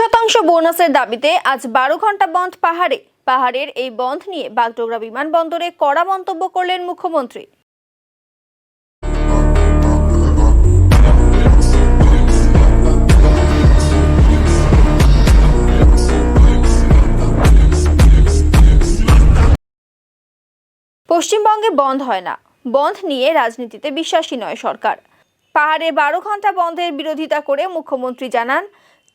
20% বোনাসের দাবিতে আজ 12 ঘন্টা বন্ধ পাহাড়ের এই বন্ধ নিয়ে বাগডোগরা বিমানবন্দরে কড়া মন্তব্য করলেন মুখ্যমন্ত্রী। পশ্চিমবঙ্গে বন্ধ হয় না, বন্ধ নিয়ে রাজনীতিতে বিশ্বাসী নয় সরকার। পাহাড়ে 12 ঘন্টা বন্ধের বিরোধিতা করে মুখ্যমন্ত্রী জানান,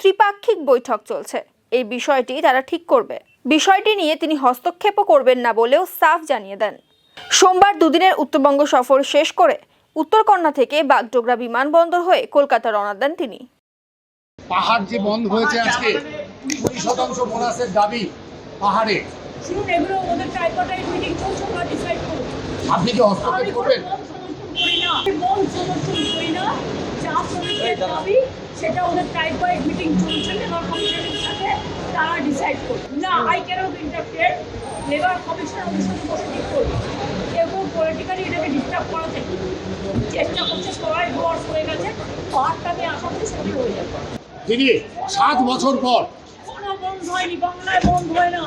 ত্রিপাক্ষিক বৈঠক চলছে, এই বিষয়টি তারা ঠিক করবে। বিষয়টি নিয়ে তিনি হস্তক্ষেপও করবেন না বলেও সাফ জানিয়ে দেন। সোমবার দুদিনের উত্তরবঙ্গ সফর শেষ করে উত্তরকন্যা থেকে বাগডোগরা বিমানবন্দর হয়ে কলকাতা রওনা দেন তিনি। পাহাড় যে বন্ধ হয়েছে আজকে 20% বোনাসের দাবি পাহাড়ে, আপনি কি হস্তক্ষেপ করবেন? সেটা ওদের ট্রাইপার্ট মিটিং চলছে, লেবার কমিশনের সাথে তারা ডিসাইড করবে। না, I cannot interfere. Labour commission ওদের সাথে বসে ঠিক করবে। কেউ পলিটিক্যালি এটাকে ডিস্টার্ব করাতে চেষ্টা করছে, সবাই বর্ষ হয়ে গেছে। পাহাড়টা আমি আশা করি সেটা হয়ে যাবে। তিনি 7 বছর পর কোনো বন্ধ হয়নি, বাংলায় বন্ধ হয় না।